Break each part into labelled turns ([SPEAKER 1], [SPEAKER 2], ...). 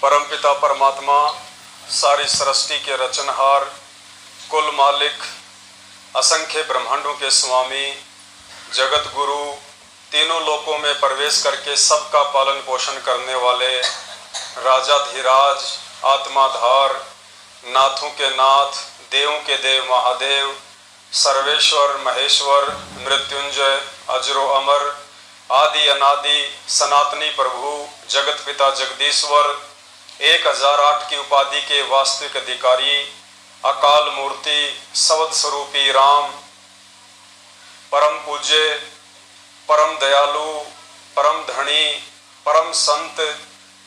[SPEAKER 1] परमपिता परमात्मा, सारी सृष्टि के रचनहार, कुल मालिक, असंख्य ब्रह्मांडों के स्वामी, जगत गुरु, तीनों लोकों में प्रवेश करके सबका पालन पोषण करने वाले राजाधिराज, आत्माधार, नाथों के नाथ, देवों के देव महादेव, सर्वेश्वर महेश्वर, मृत्युंजय, अजरो अमर, आदि अनादि, सनातनी प्रभु, जगत पिता जगदीश्वर, 1008 की उपाधि के वास्तविक अधिकारी, अकाल मूर्ति, शब्द स्वरूपी राम, परम पूज्य, परम दयालु, परम धनी, परम संत,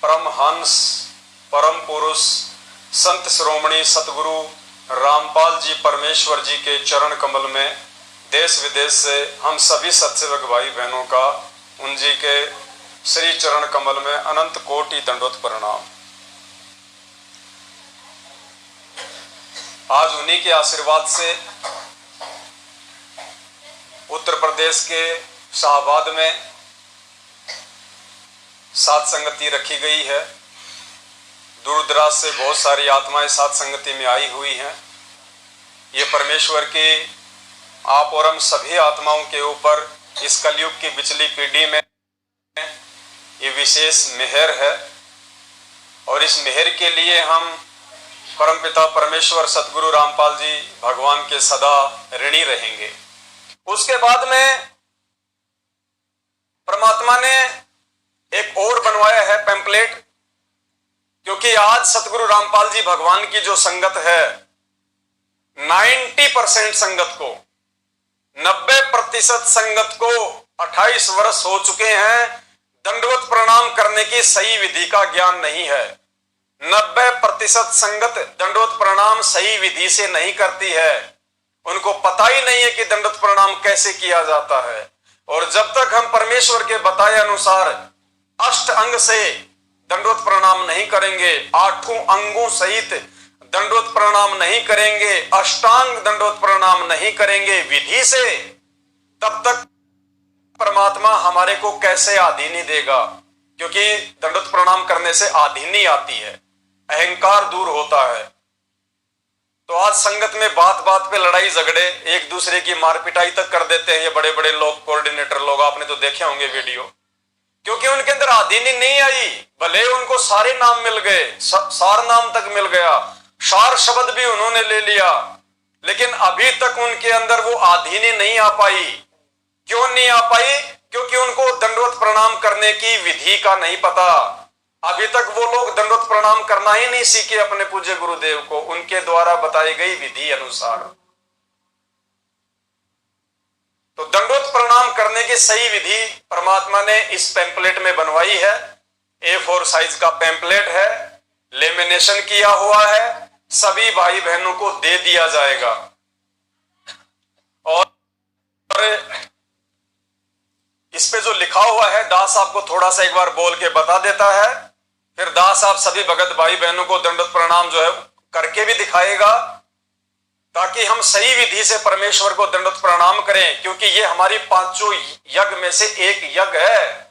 [SPEAKER 1] परम हंस, परम पुरुष, संत श्रोमणी सतगुरु रामपाल जी परमेश्वर जी के चरण कमल में देश विदेश से हम सभी सत्सेवक भाई बहनों का उन जी के श्री चरण कमल में अनंत कोटि दंडोत प्रणाम। आज उन्हीं के आशीर्वाद से उत्तर प्रदेश के शाहबाद में सात संगति रखी गई है। दूर दराज से बहुत सारी आत्माएं सात संगति में आई हुई हैं। ये परमेश्वर की आप और हम सभी आत्माओं के ऊपर इस कलयुग की पिछली पीढ़ी में ये विशेष मेहर है और इस मेहर के लिए हम परमपिता परमेश्वर सतगुरु रामपाल जी भगवान के सदा ऋणी रहेंगे। उसके बाद में परमात्मा ने एक और बनवाया है पैम्पलेट, क्योंकि आज सतगुरु रामपाल जी भगवान की जो संगत है 90% संगत को 90% संगत को 28 वर्ष हो चुके हैं, दंडवत प्रणाम करने की सही विधि का ज्ञान नहीं है। 90% संगत दंडवत प्रणाम सही विधि से नहीं करती है, उनको पता ही नहीं है कि दंडवत प्रणाम कैसे किया जाता है। और जब तक हम परमेश्वर के बताए अनुसार अष्ट अंग से दंडवत प्रणाम नहीं करेंगे, 8 अंगों सहित दंडवत प्रणाम नहीं करेंगे, अष्टांग दंडवत प्रणाम नहीं करेंगे विधि से, तब तक परमात्मा हमारे को कैसे आधीनी देगा। क्योंकि दंडवत प्रणाम करने से आधीनी आती है, अहंकार दूर होता है। तो आज संगत में बात बात पे लड़ाई झगड़े, एक दूसरे की मार पिटाई तक कर देते हैं ये बड़े बड़े लोग, कोऑर्डिनेटर लोग, आपने तो देखे होंगे वीडियो। क्योंकि उनके अंदर आधीनी नहीं आई, भले उनको सारे नाम मिल गए, सार नाम तक मिल गया, सार शब्द भी उन्होंने ले लिया, लेकिन अभी तक उनके अंदर वो आधीनी नहीं आ पाई। क्यों नहीं आ पाई? क्योंकि उनको दंडवत प्रणाम करने की विधि का नहीं पता। अभी तक वो लोग दंडवत प्रणाम करना ही नहीं सीखे अपने पूज्य गुरुदेव को उनके द्वारा बताई गई विधि अनुसार। तो दंडवत प्रणाम करने की सही विधि परमात्मा ने इस पैम्पलेट में बनवाई है। A4 साइज का पैम्पलेट है, लेमिनेशन किया हुआ है, सभी भाई बहनों को दे दिया जाएगा। और इस पे जो लिखा हुआ है दास आपको थोड़ा सा एक बार बोल के बता देता है, फिर दास आप सभी भगत भाई बहनों को दंडवत प्रणाम जो है करके भी दिखाएगा, ताकि हम सही विधि से परमेश्वर को दंडवत प्रणाम करें। क्योंकि ये हमारी 5 यज्ञ में से एक यज्ञ है,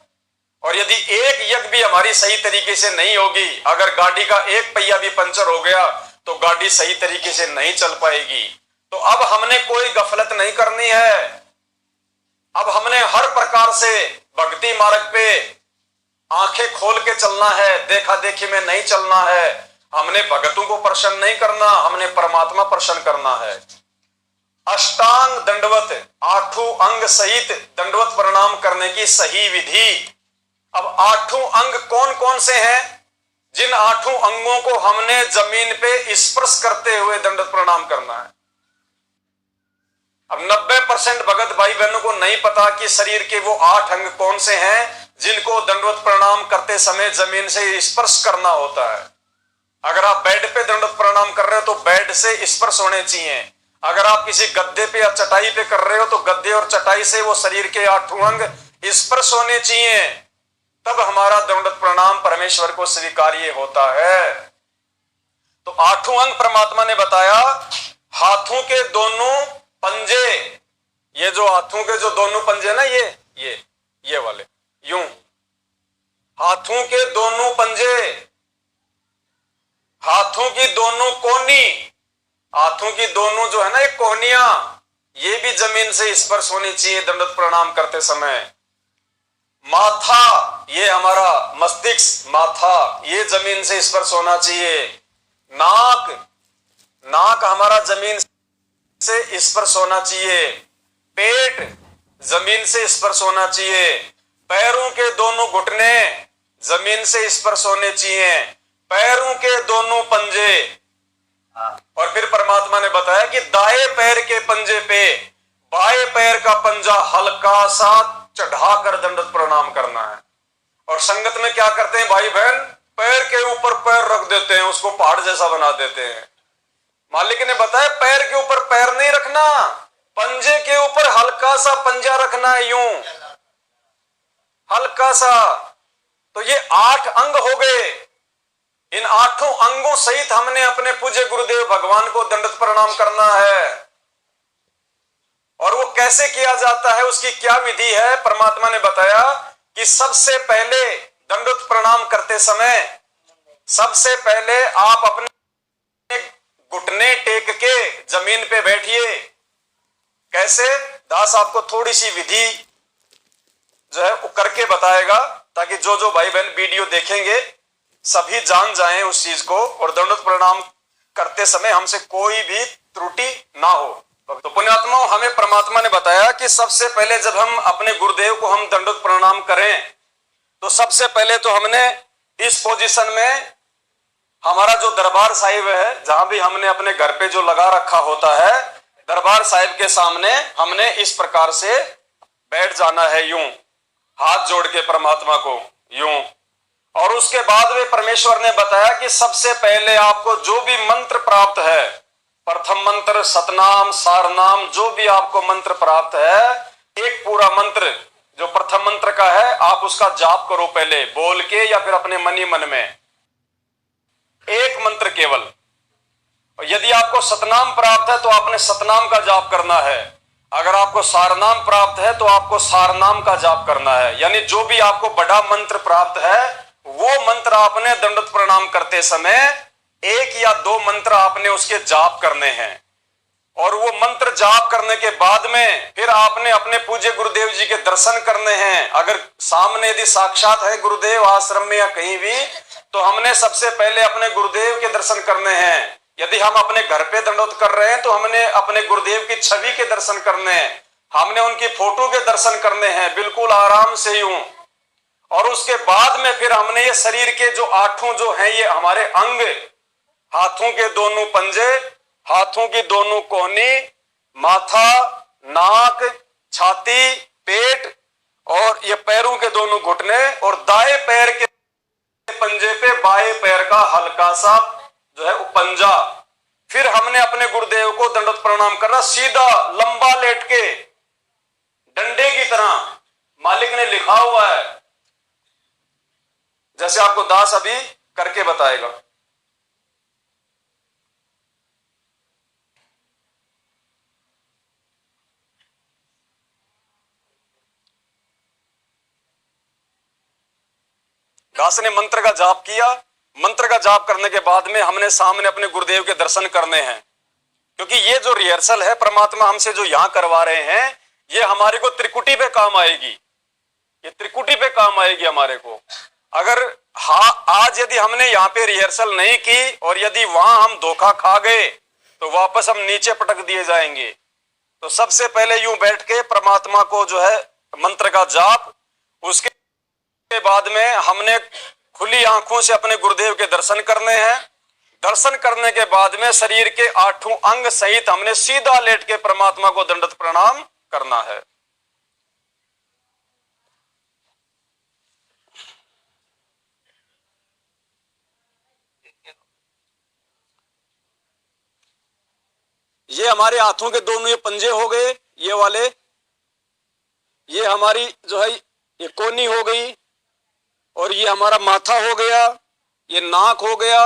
[SPEAKER 1] और यदि एक यज्ञ भी हमारी सही तरीके से नहीं होगी, अगर गाड़ी का एक पहिया भी पंचर हो गया तो गाड़ी सही तरीके से नहीं चल पाएगी। तो अब हमने कोई गफलत नहीं करनी है। अब हमने हर प्रकार से भक्ति मार्ग पे आंखें खोल के चलना है, देखा देखी में नहीं चलना है। हमने भगतों को प्रसन्न नहीं करना, हमने परमात्मा प्रसन्न करना है। अष्टांग दंडवत, 8 अंग सहित दंडवत प्रणाम करने की सही विधि। अब 8 अंग कौन कौन से हैं? जिन 8 अंगों को हमने जमीन पे स्पर्श करते हुए दंडवत प्रणाम करना है। अब 90% भगत भाई बहनों को नहीं पता कि शरीर के वो 8 अंग कौन से हैं जिनको दंडवत प्रणाम करते समय जमीन से स्पर्श करना होता है। अगर आप बेड पे दंडवत प्रणाम कर रहे हो तो बेड से स्पर्श होने चाहिए। अगर आप किसी गद्दे पे या चटाई पे कर रहे हो तो गद्दे और चटाई से वो शरीर के 8 अंग स्पर्श होने चाहिए, तब हमारा दंडवत प्रणाम परमेश्वर को स्वीकार्य होता है। तो 8 अंग परमात्मा ने बताया। हाथों के दोनों पंजे, ये जो हाथों के जो दोनों पंजे ना, ये वाले यूं, हाथों के दोनों पंजे हाथों की दोनों कोहनी, हाथों की दोनों जो है ना ये कोहनियां, ये भी जमीन से स्पर्श होनी चाहिए दंडवत प्रणाम करते समय। माथा, ये हमारा मस्तिष्क, माथा ये जमीन से स्पर्श होना चाहिए। नाक, नाक हमारा जमीन से स्पर्श होना चाहिए। पेट जमीन से स्पर्श होना चाहिए। पैरों के दोनों घुटने जमीन से स्पर्श होने चाहिए। पैरों के दोनों पंजे, और फिर परमात्मा ने बताया कि दाएं पैर के पंजे पे बाएं पैर का पंजा हल्का सा चढ़ाकर दंडवत प्रणाम करना है। और संगत में क्या करते हैं भाई बहन, पैर के ऊपर पैर रख देते हैं, उसको पहाड़ जैसा बना देते हैं। मालिक ने बताया पैर के ऊपर पैर नहीं रखना, पंजे के ऊपर हल्का सा पंजा रखना है, यूं हल्का सा। तो ये 8 अंग हो गए। इन 8 अंगों सहित हमने अपने पूज्य गुरुदेव भगवान को दंडवत प्रणाम करना है। और वो कैसे किया जाता है, उसकी क्या विधि है, परमात्मा ने बताया कि सबसे पहले दंडवत प्रणाम करते समय सबसे पहले आप अपने घुटने टेक के जमीन पे बैठिए। कैसे? दास आपको थोड़ी सी विधि जो है वो करके बताएगा, ताकि जो जो भाई बहन वीडियो देखेंगे सभी जान जाएं उस चीज को, और दंडवत प्रणाम करते समय हमसे कोई भी त्रुटि ना हो। तो पुण्यात्माओं, हमें परमात्मा ने बताया कि सबसे पहले जब हम अपने गुरुदेव को हम दंडवत प्रणाम करें, तो सबसे पहले तो हमने इस पोजीशन में हमारा जो दरबार साहिब है, जहां भी हमने अपने घर पे जो लगा रखा होता है, दरबार साहिब के सामने हमने इस प्रकार से बैठ जाना है, यूं हाथ जोड़ के परमात्मा को यूं। और उसके बाद में परमेश्वर ने बताया कि सबसे पहले आपको जो भी मंत्र प्राप्त है, प्रथम मंत्र, सतनाम, सारनाम, जो भी आपको मंत्र प्राप्त है, एक पूरा मंत्र जो प्रथम मंत्र का है, आप उसका जाप करो पहले बोल के या फिर अपने मन ही मन में, एक मंत्र केवल। और यदि आपको सतनाम प्राप्त है तो आपने सतनाम का जाप करना है। अगर आपको सारनाम प्राप्त है तो आपको सारनाम का जाप करना है। यानी जो भी आपको बड़ा मंत्र प्राप्त है, वो मंत्र आपने दंडवत प्रणाम करते समय 1 या 2 मंत्र आपने उसके जाप करने हैं। और वो मंत्र जाप करने के बाद में फिर आपने अपने पूज्य गुरुदेव जी के दर्शन करने हैं। अगर सामने यदि साक्षात है गुरुदेव आश्रम में या कहीं भी, तो हमने सबसे पहले अपने गुरुदेव के दर्शन करने हैं। यदि हम अपने घर पे दंडवत कर रहे हैं तो हमने अपने गुरुदेव की छवि के दर्शन करने हैं, हमने उनकी फोटो के दर्शन करने हैं, बिल्कुल आराम से यूं। और उसके बाद में फिर हमने ये शरीर के जो 8 जो हैं ये हमारे अंग, हाथों के दोनों पंजे, हाथों की दोनों कोहनी, माथा, नाक, छाती, पेट, और ये पैरों के दोनों घुटने, और दाएं पैर के पंजे पे बाएं पैर का हल्का सा जो है वो पंजा। फिर हमने अपने गुरुदेव को दंडवत प्रणाम करना, सीधा लंबा लेट के डंडे की तरह। मालिक ने लिखा हुआ है, जैसे आपको दास अभी करके बताएगा। दास ने मंत्र का जाप किया। मंत्र का जाप करने के बाद में हमने सामने अपने गुरुदेव के दर्शन करने हैं, क्योंकि ये जो रिहर्सल है परमात्मा हमसे जो यहां करवा रहे हैं, ये हमारे को त्रिकुटी पे काम आएगी। ये त्रिकुटी पे काम आएगी हमारे को। अगर आज यदि हमने यहाँ पे रिहर्सल नहीं की और यदि वहां हम धोखा खा गए तो वापस हम नीचे पटक दिए जाएंगे। तो सबसे पहले यूं बैठ के परमात्मा को जो है मंत्र का जाप, उसके बाद में हमने खुली आंखों से अपने गुरुदेव के दर्शन करने हैं। दर्शन करने के बाद में शरीर के 8 अंग सहित हमने सीधा लेट के परमात्मा को दंडवत प्रणाम करना है। ये हमारे हाथों के दोनों ये पंजे हो गए, ये वाले, ये हमारी जो है ये कोहनी हो गई, और ये हमारा माथा हो गया, ये नाक हो गया,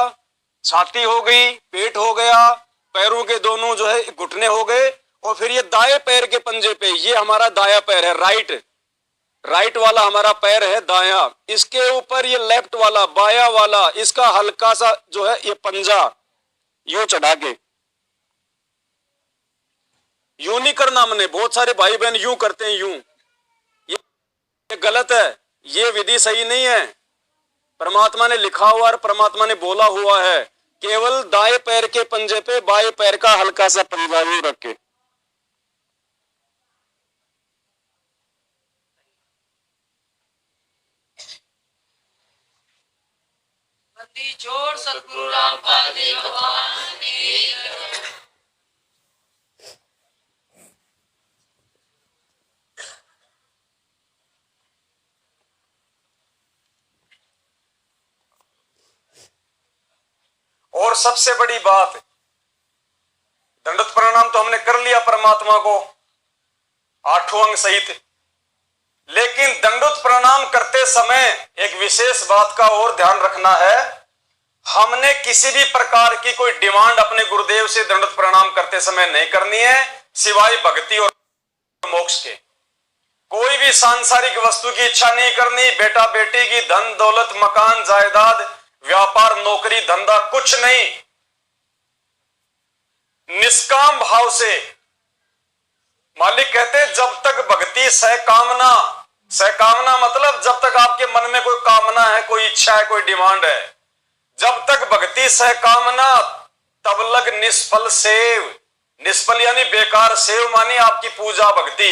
[SPEAKER 1] छाती हो गई, पेट हो गया, पैरों के दोनों जो है घुटने हो गए, और फिर ये दाएं पैर के पंजे पे, ये हमारा दाया पैर है, राइट वाला हमारा पैर है दायां, इसके ऊपर ये लेफ्ट वाला बायां वाला, इसका हल्का सा जो है ये पंजा यूं चढ़ा के, यूं नहीं करना हमने, बहुत सारे भाई बहन यूं करते हैं यूं, ये गलत है, ये विधि सही नहीं है। परमात्मा ने लिखा हुआ और परमात्मा ने बोला हुआ है केवल दाएं पैर के पंजे पे बाएं पैर का हल्का सा पंजा यूं रख के।
[SPEAKER 2] छोड़ सतगुरु रामपाल जी भगवान की।
[SPEAKER 1] और सबसे बड़ी बात, दंडवत प्रणाम तो हमने कर लिया परमात्मा को 8 अंग सहित, लेकिन दंडवत प्रणाम करते समय एक विशेष बात का और ध्यान रखना है, हमने किसी भी प्रकार की कोई डिमांड अपने गुरुदेव से दंडवत प्रणाम करते समय नहीं करनी है, सिवाय भक्ति और मोक्ष के। कोई भी सांसारिक वस्तु की इच्छा नहीं करनी, बेटा बेटी की, धन दौलत, मकान जायदाद, व्यापार, नौकरी, धंधा, कुछ नहीं। निष्काम भाव से, मालिक कहते जब तक भक्ति सहकामना, सहकामना मतलब जब तक आपके मन में कोई कामना है, कोई इच्छा है, कोई डिमांड है, जब तक भक्ति सहकामना तब लग निष्फल सेव। निष्फल यानी बेकार, सेव मानी आपकी पूजा भक्ति।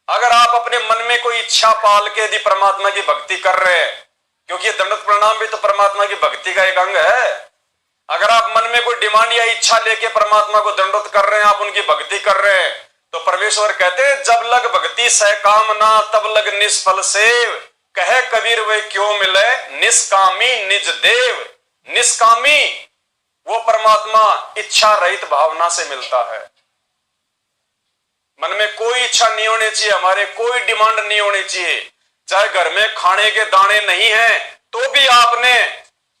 [SPEAKER 1] अगर आप अपने मन में कोई इच्छा पाल के यदि परमात्मा की भक्ति कर रहे हैं, क्योंकि दंडवत प्रणाम भी तो परमात्मा की भक्ति का एक अंग है, अगर आप मन में कोई डिमांड या इच्छा लेके परमात्मा को दंडवत कर रहे हैं, आप उनकी भक्ति कर रहे हैं, तो परमेश्वर कहते हैं जब लग भक्ति सहकामना तब लग निष्फल सेव। कहे कबीर वे क्यों मिले निष्कामी निज देव। निष्कामी वो परमात्मा इच्छा रहित भावना से मिलता है। मन में कोई इच्छा नहीं होनी चाहिए, हमारे कोई डिमांड नहीं होनी चाहिए। चाहे घर में खाने के दाने नहीं है तो भी आपने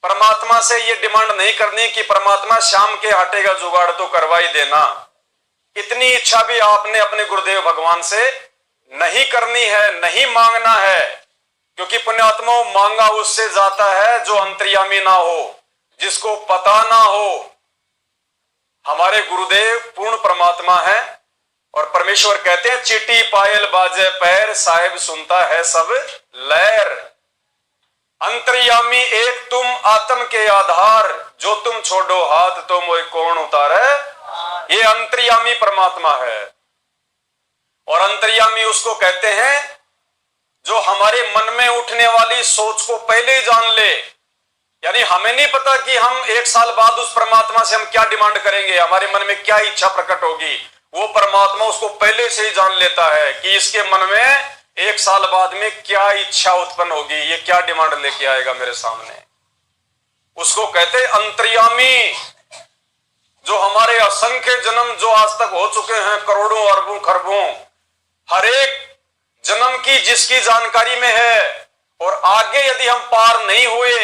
[SPEAKER 1] परमात्मा से ये डिमांड नहीं करनी कि परमात्मा शाम के आटे का जुगाड़ तो करवा ही देना। इतनी इच्छा भी आपने अपने गुरुदेव भगवान से नहीं करनी है, नहीं मांगना है, क्योंकि पुण्यात्मा मांगा उससे जाता है जो अंतर्यामी ना हो, जिसको पता ना हो। हमारे गुरुदेव पूर्ण परमात्मा है और परमेश्वर कहते हैं चीटी पायल बाजे पैर, साहेब सुनता है सब लहर। अंतर्यामी एक तुम आत्म के आधार, जो तुम छोड़ो हाथ तो मोए कौन उतारे। ये अंतर्यामी परमात्मा है। और अंतर्यामी उसको कहते हैं जो हमारे मन में उठने वाली सोच को पहले ही जान ले। यानी हमें नहीं पता कि हम 1 साल बाद उस परमात्मा से हम क्या डिमांड करेंगे, हमारे मन में क्या इच्छा प्रकट होगी, वो परमात्मा उसको पहले से ही जान लेता है कि इसके मन में 1 साल बाद में क्या इच्छा उत्पन्न होगी, ये क्या डिमांड लेके आएगा मेरे सामने। उसको कहते अंतर्यामी। जो हमारे असंख्य जन्म जो आज तक हो चुके हैं, करोड़ों अरबों खरबों, हर एक जन्म की जिसकी जानकारी में है, और आगे यदि हम पार नहीं हुए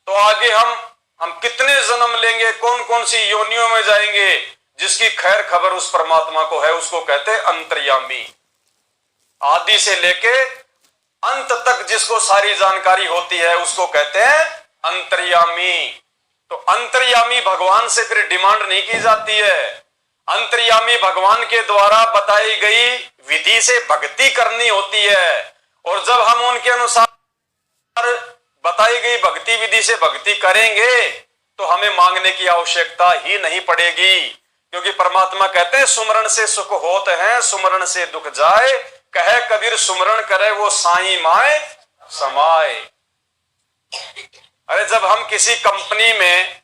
[SPEAKER 1] तो आगे हम कितने जन्म लेंगे, कौन कौन सी योनियों में जाएंगे, जिसकी खैर खबर उस परमात्मा को है, उसको कहते हैं अंतर्यामी। आदि से लेके अंत तक जिसको सारी जानकारी होती है उसको कहते हैं अंतर्यामी। तो अंतर्यामी भगवान से फिर डिमांड नहीं की जाती है। अंतर्यामी भगवान के द्वारा बताई गई विधि से भक्ति करनी होती है, और जब हम उनके अनुसार बताई गई भक्ति विधि से भक्ति करेंगे तो हमें मांगने की आवश्यकता ही नहीं पड़ेगी, क्योंकि परमात्मा कहते हैं सुमरण से सुख होत है, सुमरण से दुख जाए। कहे कबीर सुमरण करे वो साईं माए समाए। अरे जब हम किसी कंपनी में,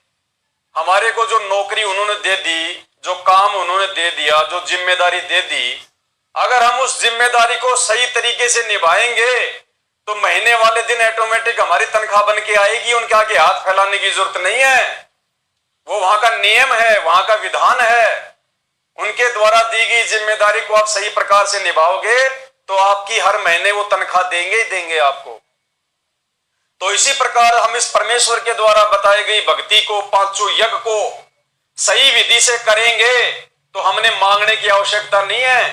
[SPEAKER 1] हमारे को जो नौकरी उन्होंने दे दी, जो काम उन्होंने दे दिया, जो जिम्मेदारी दे दी, अगर हम उस जिम्मेदारी को सही तरीके से निभाएंगे तो महीने वाले दिन ऑटोमेटिक हमारी तनख्वाह बन के आएगी। उनके आगे हाथ फैलाने की जरूरत नहीं है। वो वहां का नियम है, वहां का विधान है। उनके द्वारा दी गई जिम्मेदारी को आप सही प्रकार से निभाओगे तो आपकी हर महीने वो तनख्वाह देंगे ही देंगे आपको। तो इसी प्रकार हम इस परमेश्वर के द्वारा बताई गई भक्ति को, 5 यज्ञ को सही विधि से करेंगे तो हमने मांगने की आवश्यकता नहीं है।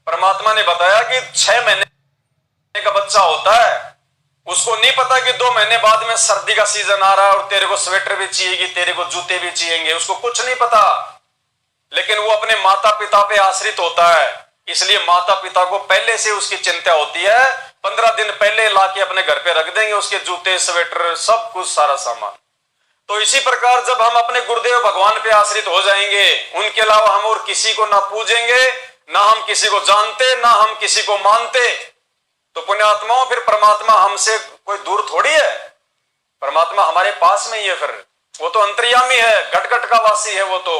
[SPEAKER 1] परमात्मा ने बताया कि 6 महीने का बच्चा होता है, उसको नहीं पता कि 2 महीने बाद में सर्दी का सीजन आ रहा है और तेरे को स्वेटर भी चाहिएगी, तेरे को जूते भी चाहिएंगे, उसको कुछ नहीं पता। लेकिन वो अपने माता पिता पे आश्रित होता है, इसलिए माता पिता को पहले से उसकी चिंता होती है। 15 दिन पहले लाके अपने घर पे रख देंगे उसके जूते, स्वेटर, सब कुछ, सारा सामान। तो इसी प्रकार जब हम अपने गुरुदेव भगवान पे आश्रित हो जाएंगे, उनके अलावा हम और किसी को ना पूजेंगे, ना हम किसी को जानते, ना हम किसी को मानते, तो पुण्यात्माओं फिर परमात्मा हमसे कोई दूर थोड़ी है। परमात्मा हमारे पास में ही है। फिर वो तो अंतर्यामी है, घट घट का वासी है। वो तो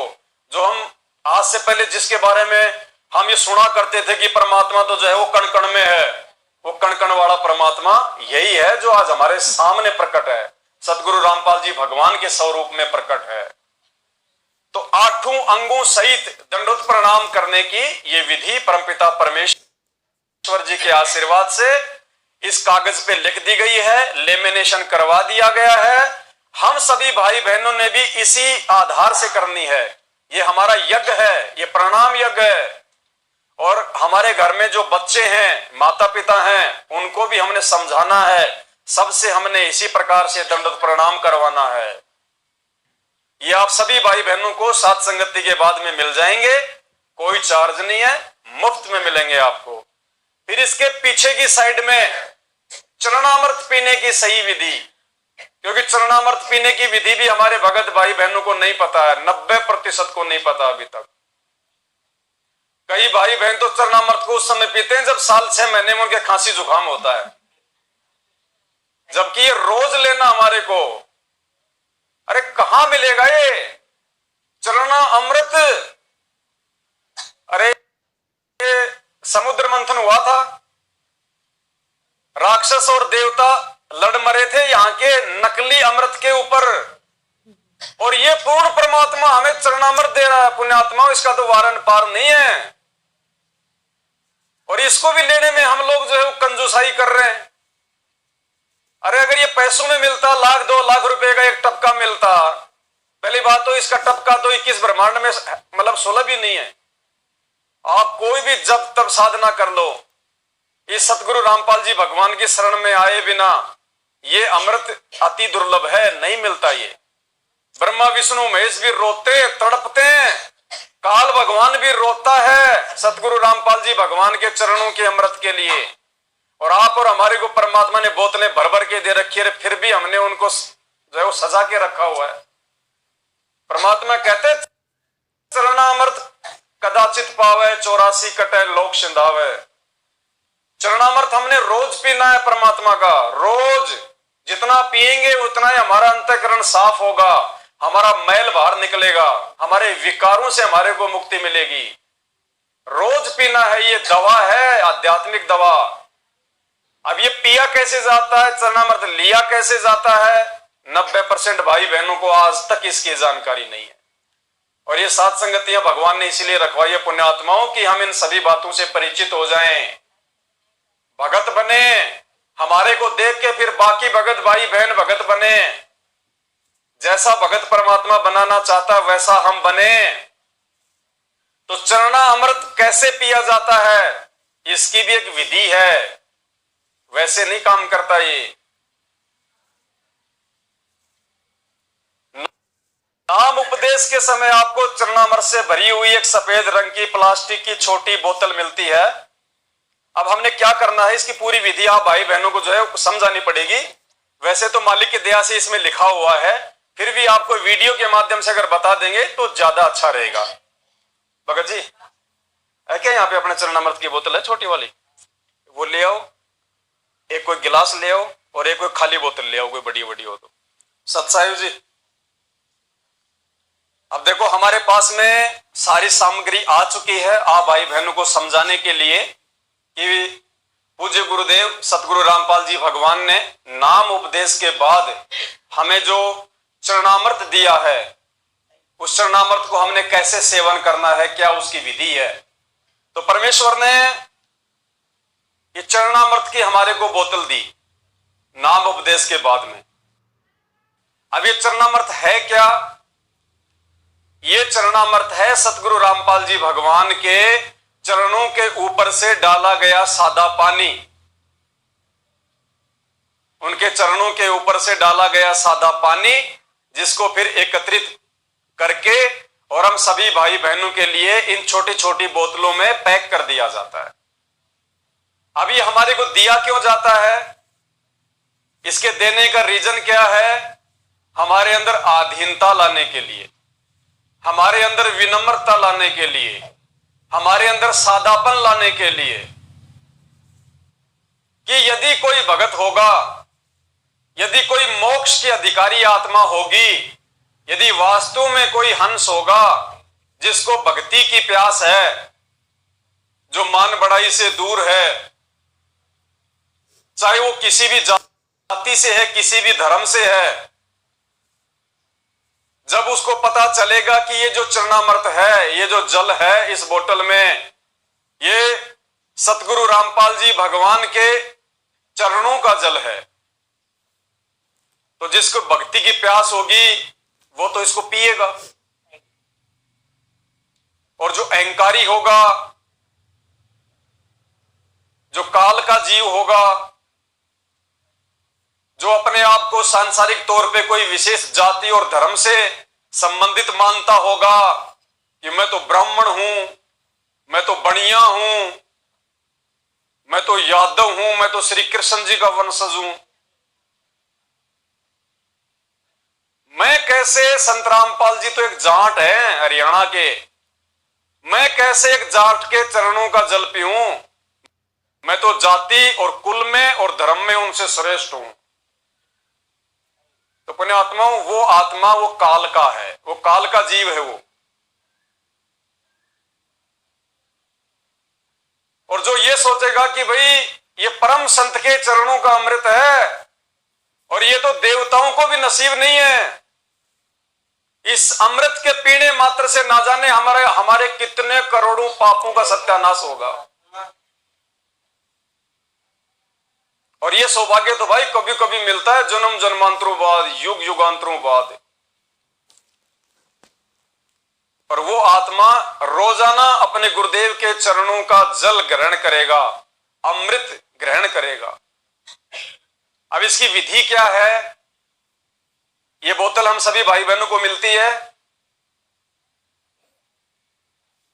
[SPEAKER 1] जो हम आज से पहले जिसके बारे में हम ये सुना करते थे कि परमात्मा तो जो है वो कण कण में है, वो कण कण वाला परमात्मा यही है जो आज हमारे सामने प्रकट है, सतगुरु रामपाल जी भगवान के स्वरूप में प्रकट है। तो 8 अंगों सहित दंडोत प्रणाम करने की ये विधि परमपिता परमेश्वर जी के आशीर्वाद से इस कागज पे लिख दी गई है, लेमिनेशन करवा दिया गया है। हम सभी भाई बहनों ने भी इसी आधार से करनी है। ये हमारा यज्ञ है, ये प्रणाम यज्ञ है। और हमारे घर में जो बच्चे हैं, माता पिता हैं, उनको भी हमने समझाना है, सबसे हमने इसी प्रकार से दंडोत प्रणाम करवाना है। ये आप सभी भाई बहनों को साथ संगति के बाद में मिल जाएंगे, कोई चार्ज नहीं है, मुफ्त में मिलेंगे आपको। फिर इसके पीछे की साइड में चरणामृत पीने की सही विधि, क्योंकि चरणामृत पीने की विधि भी हमारे भगत भाई बहनों को नहीं पता है, 90% को नहीं पता अभी तक। कई भाई बहन तो चरणामृत को उस समय पीते हैं जब साल 6 महीने में उनके खांसी जुकाम होता है, जबकि ये रोज लेना हमारे को। अरे कहां मिलेगा ये चरणा अमृत? अरे ये समुद्र मंथन हुआ था, राक्षस और देवता लड़ मरे थे यहाँ के नकली अमृत के ऊपर, और ये पूर्ण परमात्मा हमें चरणामृत दे रहा है। पुण्यात्मा, इसका तो वारन पार नहीं है। और इसको भी लेने में हम लोग जो है वो कंजूसाई कर रहे हैं। अरे अगर ये पैसों में मिलता, 1-2 लाख रुपए का एक टपका मिलता, पहली बात तो इसका टपका तो 21 ब्रह्मांड में मतलब सुलभ ही नहीं है। आप कोई भी जब तब साधना कर लो, इस सतगुरु रामपाल जी भगवान की शरण में आए बिना ये अमृत अति दुर्लभ है, नहीं मिलता। ये ब्रह्मा विष्णु महेश भी रोते तड़पते हैं, काल भगवान भी रोता है सतगुरु रामपाल जी भगवान के चरणों के अमृत के लिए। और आप और हमारे को परमात्मा ने बोतलें भर भर के दे रखी है, फिर भी हमने उनको जो है वो सजा के रखा हुआ है। परमात्मा कहते चरणामृत कदाचित पावे, 84 कटे लोक सिंधावे। चरणामृत हमने रोज पीना है परमात्मा का, रोज। जितना पिएंगे उतना ही हमारा अंतःकरण साफ होगा, हमारा मैल बाहर निकलेगा, हमारे विकारों से हमारे को मुक्ति मिलेगी। रोज पीना है, ये दवा है, आध्यात्मिक दवा। अब ये पिया कैसे जाता है, चरणामृत लिया कैसे जाता है, 90% भाई बहनों को आज तक इसकी जानकारी नहीं है। और ये सात संगतियां भगवान ने इसीलिए रखवाई है पुण्यात्माओं की हम इन सभी बातों से परिचित हो जाएं, भगत बने। हमारे को देख के फिर बाकी भगत भाई बहन भगत बने। जैसा भगत परमात्मा बनाना चाहता है वैसा हम बने। तो चरणा अमृत कैसे पिया जाता है, इसकी भी एक विधि है, वैसे नहीं काम करता ये। नाम उपदेश के समय आपको चरणामृत से भरी हुई एक सफेद रंग की प्लास्टिक की छोटी बोतल मिलती है। अब हमने क्या करना है, इसकी पूरी विधि आप भाई बहनों को जो है समझानी पड़ेगी। वैसे तो मालिक की दया से इसमें लिखा हुआ है, फिर भी आपको वीडियो के माध्यम से अगर बता देंगे तो ज्यादा अच्छा रहेगा। भगत जी है क्या यहाँ पे अपने चरणामृत की बोतल है छोटी वाली, वो ले आओ। एक कोई गिलास ले आओ और एक कोई खाली बोतल ले आओ, कोई बड़ी बड़ी हो तो। सत्सायु जी अब देखो हमारे पास में सारी सामग्री आ चुकी है आप भाई बहनों को समझाने के लिए कि पूज्य गुरुदेव सतगुरु रामपाल जी भगवान ने नाम उपदेश के बाद हमें जो चरणामृत दिया है, उस चरणामृत को हमने कैसे सेवन करना है, क्या उसकी विधि है। तो परमेश्वर ने ये चरणामृत की हमारे को बोतल दी नाम उपदेश के बाद में। अब ये चरणामृत है क्या, ये चरणामृत है सतगुरु रामपाल जी भगवान के चरणों के ऊपर से डाला गया सादा पानी। उनके चरणों के ऊपर से डाला गया सादा पानी, जिसको फिर एकत्रित करके और हम सभी भाई बहनों के लिए इन छोटी छोटी बोतलों में पैक कर दिया जाता है। अभी हमारे को दिया क्यों जाता है? इसके देने का रीजन क्या है? हमारे अंदर आधीनता लाने के लिए, हमारे अंदर विनम्रता लाने के लिए, हमारे अंदर सादापन लाने के लिए, कि यदि कोई भगत होगा, यदि कोई मोक्ष की अधिकारी आत्मा होगी, यदि वास्तव में कोई हंस होगा जिसको भक्ति की प्यास है, जो मान बढ़ाई से दूर है, चाहे वो किसी भी जाति से है, किसी भी धर्म से है, जब उसको पता चलेगा कि ये जो चरणामृत है, ये जो जल है इस बोतल में, ये सतगुरु रामपाल जी भगवान के चरणों का जल है, तो जिसको भक्ति की प्यास होगी वो तो इसको पिएगा। और जो अहंकारी होगा, जो काल का जीव होगा, जो अपने आप को सांसारिक तौर पे कोई विशेष जाति और धर्म से संबंधित मानता होगा कि मैं तो ब्राह्मण हूं, मैं तो बनिया हूं, मैं तो यादव हूं, मैं तो श्री कृष्ण जी का वंशज हूं, मैं कैसे, संत रामपाल जी तो एक जाट है हरियाणा के, मैं कैसे एक जाट के चरणों का जल पीऊं, मैं तो जाति और कुल में और धर्म में उनसे श्रेष्ठ हूं। तो पुण्यात्माओं, वो आत्मा वो काल का है, वो काल का जीव है वो। और जो ये सोचेगा कि भाई ये परम संत के चरणों का अमृत है और ये तो देवताओं को भी नसीब नहीं है, इस अमृत के पीने मात्र से ना जाने हमारे कितने करोड़ों पापों का सत्यानाश होगा। और ये सौभाग्य तो भाई कभी कभी मिलता है, जन्म जन्मांतरों बाद, युग युगांतरों बाद। और वो आत्मा रोजाना अपने गुरुदेव के चरणों का जल ग्रहण करेगा, अमृत ग्रहण करेगा। अब इसकी विधि क्या है? ये बोतल हम सभी भाई बहनों को मिलती है,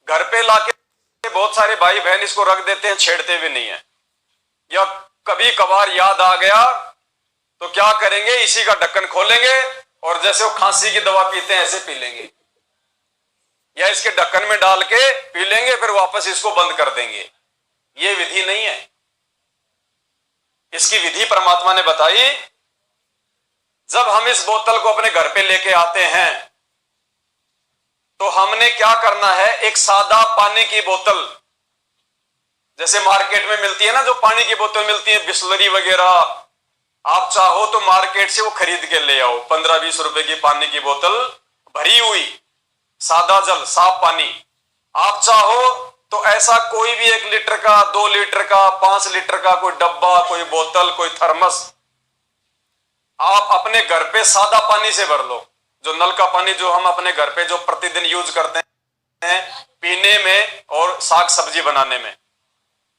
[SPEAKER 1] घर पे लाके बहुत सारे भाई बहन इसको रख देते हैं, छेड़ते भी नहीं है, या कभी कभार याद आ गया तो क्या करेंगे, इसी का ढक्कन खोलेंगे और जैसे वो खांसी की दवा पीते हैं ऐसे पी लेंगे, या इसके ढक्कन में डाल के पी लेंगे, फिर वापस इसको बंद कर देंगे। ये विधि नहीं है। इसकी विधि परमात्मा ने बताई। जब हम इस बोतल को अपने घर पे लेके आते हैं तो हमने क्या करना है, एक सादा पानी की बोतल, जैसे मार्केट में मिलती है ना, जो पानी की बोतल मिलती है बिस्लरी वगैरह, आप चाहो तो मार्केट से वो खरीद के ले आओ, 15-20 रुपए की पानी की बोतल भरी हुई सादा जल, साफ पानी। आप चाहो तो ऐसा कोई भी 1 लीटर का, 2 लीटर का, 5 लीटर का कोई डब्बा, कोई बोतल, कोई थर्मस आप अपने घर पे सादा पानी से भर लो। जो नल का पानी जो हम अपने घर पे जो प्रतिदिन यूज करते हैं पीने में और साग सब्जी बनाने में,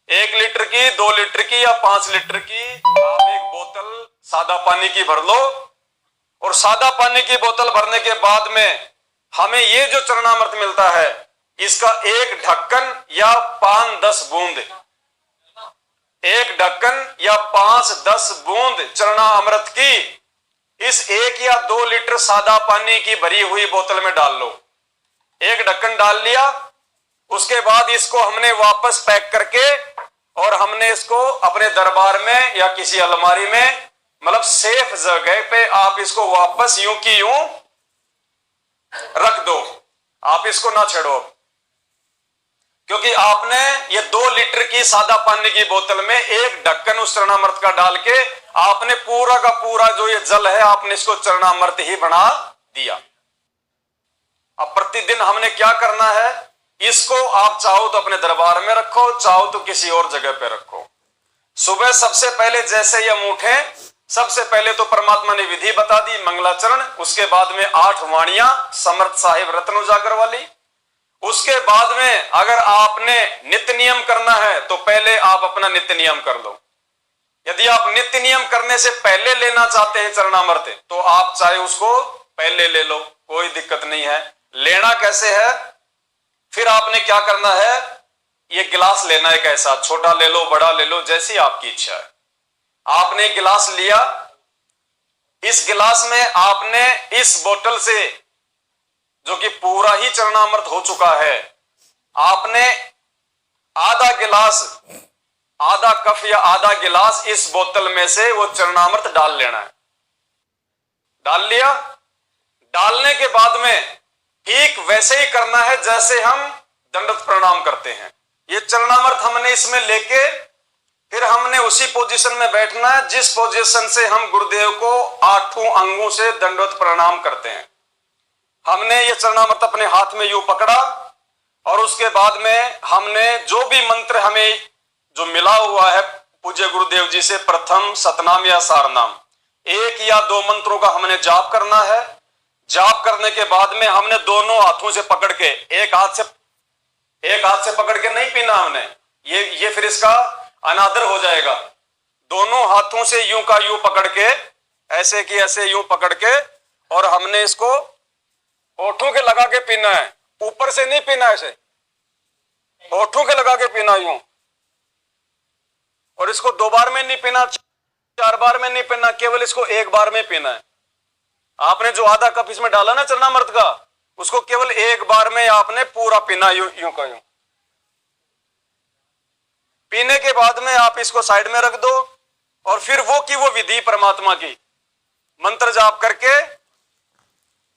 [SPEAKER 1] 1 लीटर की, 2 लीटर की या 5 लीटर की आप एक बोतल सादा पानी की भर लो। और सादा पानी की बोतल भरने के बाद में हमें ये जो चरणामृत मिलता है, इसका एक ढक्कन या 5-10 बूंद, एक ढक्कन या 5-10 बूंद चरणा अमृत की इस 1 या 2 लीटर सादा पानी की भरी हुई बोतल में डाल लो। एक ढक्कन डाल लिया, उसके बाद इसको हमने वापस पैक करके और हमने इसको अपने दरबार में या किसी अलमारी में, मतलब सेफ जगह पे आप इसको वापस यूं की यूं रख दो। आप इसको ना छेड़ो, क्योंकि आपने ये 2 लीटर की सादा पानी की बोतल में एक ढक्कन उस चरणामृत का डाल के आपने पूरा का पूरा जो ये जल है, आपने इसको चरणामृत ही बना दिया। अब प्रतिदिन हमने क्या करना है, इसको आप चाहो तो अपने दरबार में रखो, चाहो तो किसी और जगह पे रखो। सुबह सबसे पहले जैसे ही हम उठे, सबसे पहले तो परमात्मा ने विधि बता दी, मंगलाचरण, उसके बाद में 8 वाणियां समर्थ साहिब रत्न उजागर वाली। उसके बाद में अगर आपने नित्य नियम करना है तो पहले आप अपना नित्य नियम कर लो। यदि आप नित्य नियम करने से पहले लेना चाहते हैं चरणामृत, तो आप चाहे उसको पहले ले लो, कोई दिक्कत नहीं है। लेना कैसे है, फिर आपने क्या करना है, ये गिलास लेना है, कैसा, छोटा ले लो, बड़ा ले लो, जैसी आपकी इच्छा है। आपने गिलास लिया, इस गिलास में आपने इस बोतल से, जो कि पूरा ही चरणामृत हो चुका है, आपने आधा गिलास, आधा कप या आधा गिलास इस बोतल में से वो चरणामृत डाल लेना है। डाल लिया, डालने के बाद में ठीक वैसे ही करना है जैसे हम दंडवत प्रणाम करते हैं। ये चरणामृत हमने इसमें लेके फिर हमने उसी पोजीशन में बैठना है जिस पोजीशन से हम गुरुदेव को 8 अंगों से दंडवत प्रणाम करते हैं। हमने ये चरणामृत अपने हाथ में यूं पकड़ा और उसके बाद में हमने जो भी मंत्र हमें जो मिला हुआ है पूज्य गुरुदेव जी से, प्रथम सतनाम या सारनाम, 1 या 2 मंत्रों का हमने जाप करना है। जाप करने के बाद में हमने दोनों हाथों से पकड़ के, एक हाथ से पकड़ के नहीं पीना हमने, ये फिर इसका अनादर हो जाएगा। दोनों हाथों से यूं का यूं पकड़ के, ऐसे की ऐसे यूं पकड़ के, और हमने इसको होठों के लगा के पीना है, ऊपर से नहीं पीना, ऐसे होठों के लगा के पीना यूं। और इसको 2 बार में नहीं पीना, 4 बार में नहीं पीना, केवल इसको 1 बार में पीना है। आपने जो आधा कप इसमें डाला ना चरणामृत का, उसको केवल 1 बार में आपने पूरा पीना, यूं का यूं। पीने के बाद में आप इसको साइड में रख दो और फिर वो विधि परमात्मा की मंत्र जाप करके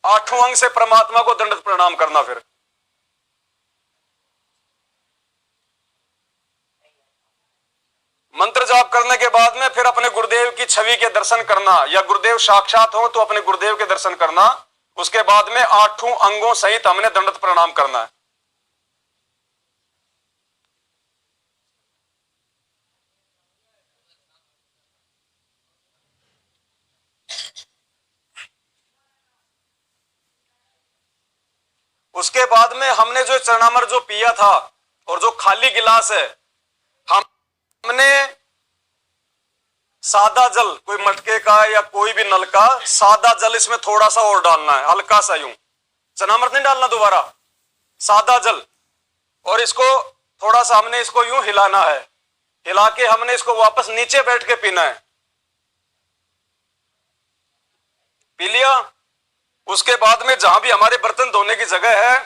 [SPEAKER 1] 8 अंग से परमात्मा को दंडवत प्रणाम करना। फिर मंत्र जाप करने के बाद में फिर अपने गुरुदेव की छवि के दर्शन करना, या गुरुदेव साक्षात हो तो अपने गुरुदेव के दर्शन करना। उसके बाद में 8 अंगों सहित हमने दंडवत प्रणाम करना है। उसके बाद में हमने जो चरणामृत जो पिया था और जो खाली गिलास है, हमने सादा जल, कोई मटके का या कोई भी नल का सादा जल इसमें थोड़ा सा और डालना है, हल्का सा यूं, चरणामृत नहीं डालना दोबारा, सादा जल। और इसको थोड़ा सा हमने इसको यूं हिलाना है, हिला के हमने इसको वापस नीचे बैठ के पीना है। पी लिया, उसके बाद में जहां भी हमारे बर्तन धोने की जगह है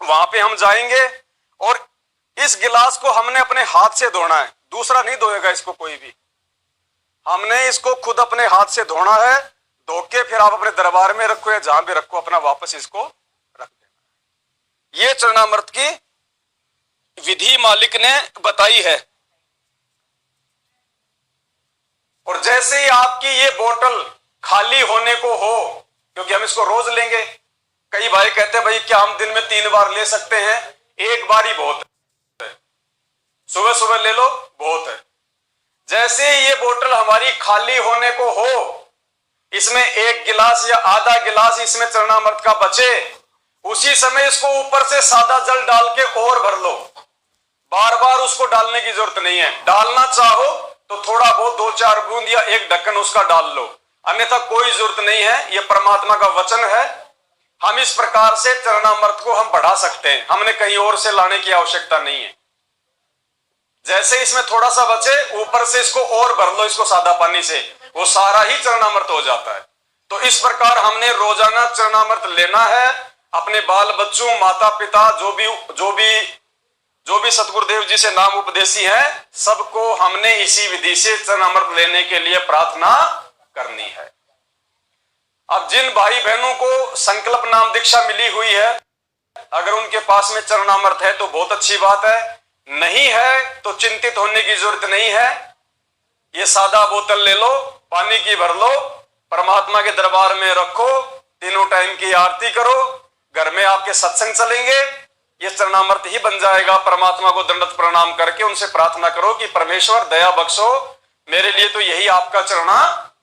[SPEAKER 1] वहां पे हम जाएंगे और इस गिलास को हमने अपने हाथ से धोना है, दूसरा नहीं धोएगा इसको कोई भी। हमने इसको खुद अपने हाथ से धोना है, धो के फिर आप अपने दरबार में रखो या जहां भी रखो, अपना वापस इसको रख देना। ये चरणामृत की विधि मालिक ने बताई है। और जैसे ही आपकी ये बोतल खाली होने को हो, क्योंकि हम इसको रोज लेंगे, कई भाई कहते हैं भाई क्या हम दिन में 3 बार ले सकते हैं? 1 बार ही बहुत है, सुबह सुबह ले लो बहुत है। जैसे ही ये बोतल हमारी खाली होने को हो, इसमें 1 गिलास या आधा गिलास इसमें चरणामृत का बचे, उसी समय इसको ऊपर से सादा जल डाल के और भर लो। बार बार उसको डालने की जरूरत नहीं है। डालना चाहो तो थोड़ा बहुत 2-4 बूंद या 1 ढक्कन उसका डाल लो, अन्यथा कोई जरूरत नहीं है। यह परमात्मा का वचन है। हम इस प्रकार से चरणामृत को हम बढ़ा सकते हैं, हमने कहीं और से लाने की आवश्यकता नहीं है। जैसे इसमें थोड़ा सा बचे, ऊपर से इसको और भर लो, इसको सादा पानी से, वो सारा ही चरणामृत हो जाता है। तो इस प्रकार हमने रोजाना चरणामृत लेना है। अपने बाल बच्चों, माता पिता, जो भी सतगुरुदेव जी से नाम उपदेशी हैं, सबको हमने इसी विधि से चरणामृत लेने के लिए प्रार्थना करनी है। अब जिन भाई बहनों को संकल्प नाम दीक्षा मिली हुई है, अगर उनके पास में चरणामृत है तो बहुत अच्छी बात है, नहीं है तो चिंतित होने की जरूरत नहीं है। ये सादा बोतल ले लो, पानी की भर लो, परमात्मा के दरबार में रखो, तीनों टाइम की आरती करो, घर में आपके सत्संग चलेंगे, ये चरणामृत ही बन जाएगा। परमात्मा को दंडवत प्रणाम करके उनसे प्रार्थना करो कि परमेश्वर दया बख्शो, मेरे लिए तो यही आपका चरणा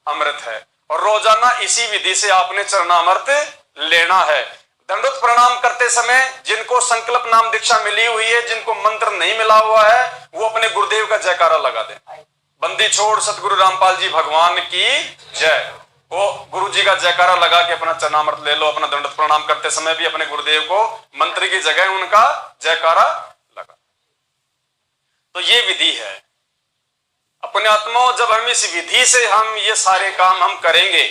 [SPEAKER 1] अमृत है। और रोजाना इसी विधि से आपने चरणामृत लेना है। दंडवत प्रणाम करते समय जिनको संकल्प नाम दीक्षा मिली हुई है, जिनको मंत्र नहीं मिला हुआ है, वो अपने गुरुदेव का जयकारा लगा दें। बंदी छोड़ सतगुरु रामपाल जी भगवान की जय। वो गुरु जी का जयकारा लगा के अपना चरणामृत ले लो। अपना दंडवत प्रणाम करते समय भी अपने गुरुदेव को मंत्र की जगह उनका जयकारा लगा। तो ये विधि है। अपने आत्माओं, जब हम इस विधि से हम ये सारे काम हम करेंगे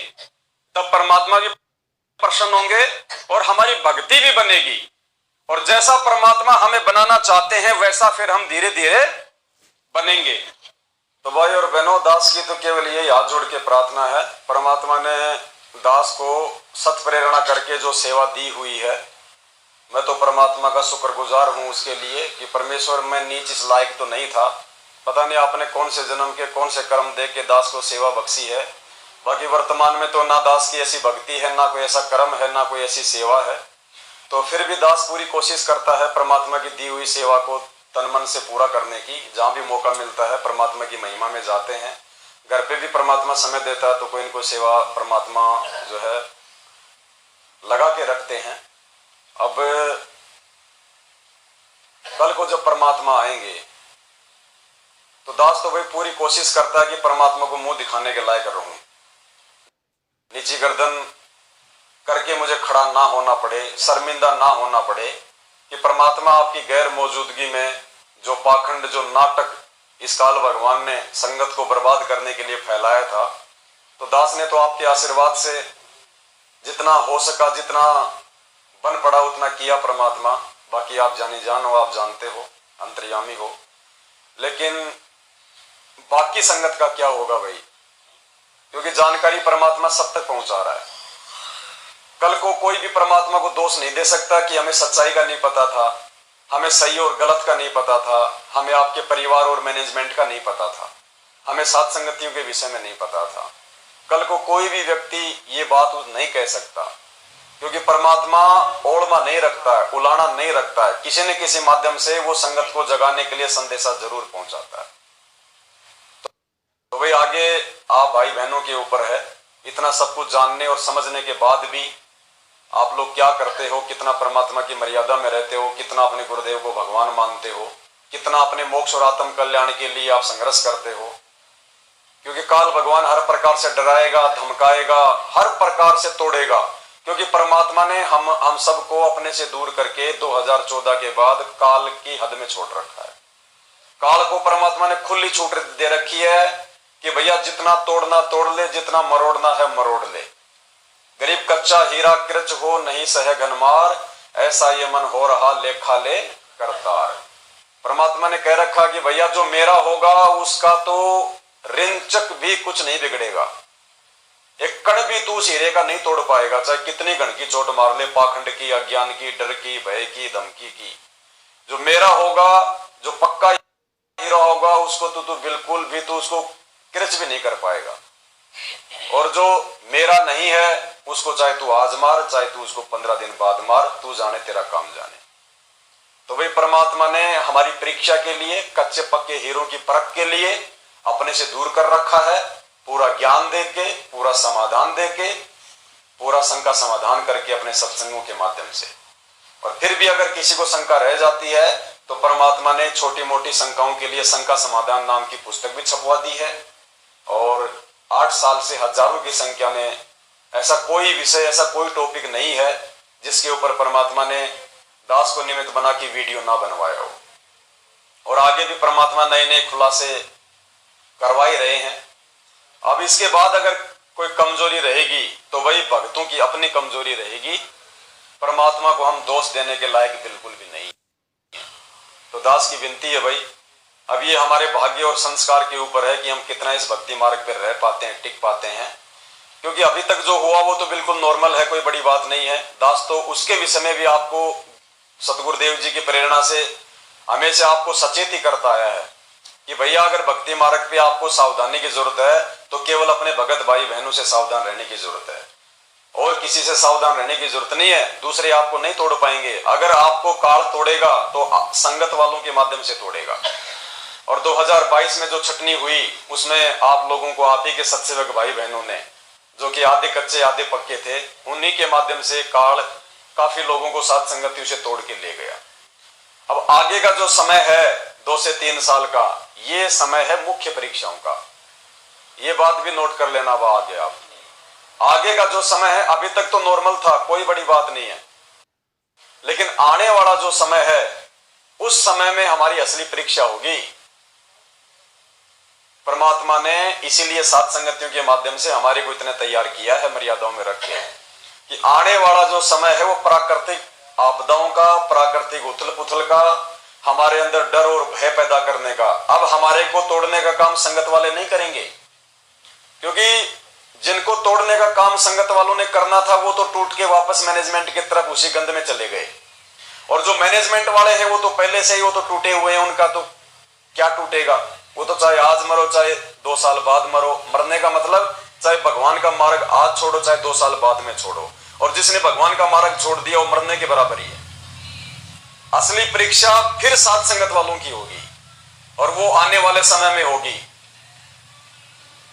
[SPEAKER 1] तब परमात्मा भी प्रसन्न होंगे और हमारी भक्ति भी बनेगी। और जैसा परमात्मा हमें बनाना चाहते हैं वैसा फिर हम धीरे धीरे बनेंगे। तो भाई और बहनों, दास की तो केवल यही हाथ जोड़ के प्रार्थना है। परमात्मा ने दास को सत प्रेरणा करके जो सेवा दी हुई है, मैं तो परमात्मा का शुक्रगुजार हूं उसके लिए कि परमेश्वर, मैं नीच इस लायक तो नहीं था। पता नहीं आपने कौन से जन्म के कौन से कर्म दे के दास को सेवा बख्शी है। बाकी वर्तमान में तो ना दास की ऐसी भक्ति है, ना कोई ऐसा कर्म है, ना कोई ऐसी सेवा है। तो फिर भी दास पूरी कोशिश करता है परमात्मा की दी हुई सेवा को तन मन से पूरा करने की। जहां भी मौका मिलता है परमात्मा की महिमा में जाते हैं। घर पे भी परमात्मा समय देता है तो कोई न कोई सेवा परमात्मा जो है लगा के रखते हैं। अब कल को जब परमात्मा आएंगे तो दास तो भाई पूरी कोशिश करता है कि परमात्मा को मुंह दिखाने के लायक रहूं, नीची गर्दन करके मुझे खड़ा ना होना पड़े, शर्मिंदा ना होना पड़े कि परमात्मा आपकी गैर मौजूदगी में जो पाखंड, जो नाटक इस काल भगवान ने संगत को बर्बाद करने के लिए फैलाया था, तो दास ने तो आपके आशीर्वाद से जितना हो सका, जितना बन पड़ा उतना किया परमात्मा। बाकी आप जानी जान हो, आप जानते हो, अंतर्यामी हो। लेकिन बाकी संगत का क्या होगा भाई, क्योंकि जानकारी परमात्मा सब तक पहुंचा रहा है। कल को कोई भी परमात्मा को दोष नहीं दे सकता कि हमें सच्चाई का नहीं पता था, हमें सही और गलत का नहीं पता था, हमें आपके परिवार और मैनेजमेंट का नहीं पता था, हमें साथ संगतियों के विषय में नहीं पता था। कल को कोई भी व्यक्ति ये बात नहीं कह सकता, क्योंकि परमात्मा ओढ़मा नहीं रखता है, उलाना नहीं रखता है। किसी न किसी माध्यम से वो संगत को जगाने के लिए संदेशा जरूर पहुंचाता है। तो भाई आगे आप भाई बहनों के ऊपर है। इतना सब कुछ जानने और समझने के बाद भी आप लोग क्या करते हो, कितना परमात्मा की मर्यादा में रहते हो, कितना अपने गुरुदेव को भगवान मानते हो, कितना अपने मोक्ष और आत्म कल्याण के लिए आप संघर्ष करते हो। क्योंकि काल भगवान हर प्रकार से डराएगा, धमकाएगा, हर प्रकार से तोड़ेगा। क्योंकि परमात्मा ने हम सबको अपने से दूर करके 2014 के बाद काल की हद में छोड़ रखा है। काल को परमात्मा ने खुली छूट दे रखी है कि भैया जितना तोड़ना तोड़ ले, जितना मरोड़ना है मरोड़ ले। गरीब कच्चा हीरा कृच हो, नहीं सहे घनमार, ऐसा ये मन हो रहा लेखा ले करतार। परमात्मा ने कह रखा कि भैया जो मेरा होगा उसका तो रिंचक भी कुछ नहीं बिगड़ेगा, एक कण भी तू उस हीरे का नहीं तोड़ पाएगा, चाहे कितनी घन की चोट मार ले, पाखंड की, अज्ञान की, डर की, भय की, धमकी की। जो मेरा होगा, जो पक्का हीरा होगा, उसको तू बिल्कुल भी तू उसको किरच भी नहीं कर पाएगा। और जो मेरा नहीं है उसको चाहे तू आज मार, चाहे तू उसको 15 दिन बाद मार, तू जाने तेरा काम जाने। तो भाई परमात्मा ने हमारी परीक्षा के लिए, कच्चे पक्के हीरों की परख के लिए अपने से दूर कर रखा है। पूरा ज्ञान देके, पूरा समाधान देके, पूरा शंका समाधान करके अपने सत्संगों के माध्यम से। और फिर भी अगर किसी को शंका रह जाती है तो परमात्मा ने छोटी मोटी शंकाओं के लिए शंका समाधान नाम की पुस्तक भी छपवा दी है। और 8 साल से हजारों की संख्या में ऐसा कोई विषय, ऐसा कोई टॉपिक नहीं है जिसके ऊपर परमात्मा ने दास को निमित्त बना के वीडियो ना बनवाया हो। और आगे भी परमात्मा नए नए खुलासे करवा ही रहे हैं। अब इसके बाद अगर कोई कमजोरी रहेगी तो वही भक्तों की अपनी कमजोरी रहेगी। परमात्मा को हम दोष देने के लायक बिल्कुल भी नहीं। तो दास की विनती है भाई, अब ये हमारे भाग्य और संस्कार के ऊपर है कि हम कितना इस भक्ति मार्ग पर रह पाते हैं, टिक पाते हैं। क्योंकि अभी तक जो हुआ वो तो बिल्कुल नॉर्मल है, कोई बड़ी बात नहीं है। दास तो उसके विषय में भी आपको सतगुरुदेव जी की प्रेरणा से हमेशा आपको सचेत ही करता आया है कि भैया अगर भक्ति मार्ग पे आपको सावधानी की जरूरत है तो केवल अपने भगत भाई बहनों से सावधान रहने की जरूरत है, और किसी से सावधान रहने की जरूरत नहीं है। दूसरे आपको नहीं तोड़ पाएंगे। अगर आपको काल तोड़ेगा तो संगत वालों के माध्यम से तोड़ेगा। और 2022 में जो छटनी हुई उसमें आप लोगों को, आप ही के सत्सेवक भाई बहनों ने, जो कि आधे कच्चे आधे पक्के थे, उन्हीं के माध्यम से काल काफी लोगों को साथ संगतियों से तोड़ के ले गया। अब आगे का जो समय है 2 से 3 साल का, ये समय है मुख्य परीक्षाओं का। ये बात भी नोट कर लेना आगे आप। आगे का जो समय है, अभी तक तो नॉर्मल था, कोई बड़ी बात नहीं है, लेकिन आने वाला जो समय है उस समय में हमारी असली परीक्षा होगी। परमात्मा ने इसीलिए सात संगतियों के माध्यम से हमारे को इतने तैयार किया है, मर्यादाओं में रखे कि आने वाला जो समय है वो प्राकृतिक आपदाओं का, प्राकृतिक उथल पुथल का, हमारे अंदर डर और भय पैदा करने का। अब हमारे को तोड़ने का काम संगत वाले नहीं करेंगे, क्योंकि जिनको तोड़ने का काम संगत वालों ने करना था वो तो टूट के वापस मैनेजमेंट की तरफ उसी गंध में चले गए। और जो मैनेजमेंट वाले हैं वो तो पहले से ही वो तो टूटे हुए हैं, उनका तो क्या टूटेगा, वो तो चाहे आज मरो चाहे 2 साल बाद मरो। मरने का मतलब चाहे भगवान का मार्ग आज छोड़ो चाहे 2 साल बाद में छोड़ो, और जिसने भगवान का मार्ग छोड़ दिया वो मरने के बराबर ही है। असली परीक्षा फिर सात संगत वालों की होगी और वो आने वाले समय में होगी।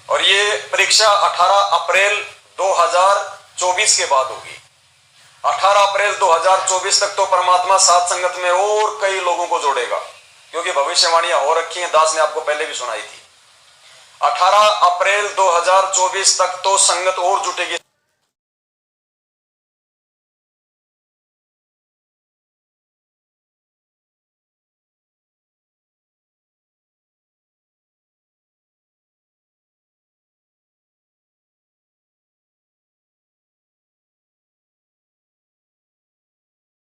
[SPEAKER 1] और ये परीक्षा 18 अप्रैल 2024 के बाद होगी। 18 अप्रैल 2024 तक तो परमात्मा सात संगत में और कई लोगों को जोड़ेगा, क्योंकि भविष्यवाणियां हो रखी हैं, दास ने आपको पहले भी सुनाई थी। 18 अप्रैल 2024 तक तो संगत और जुटेगी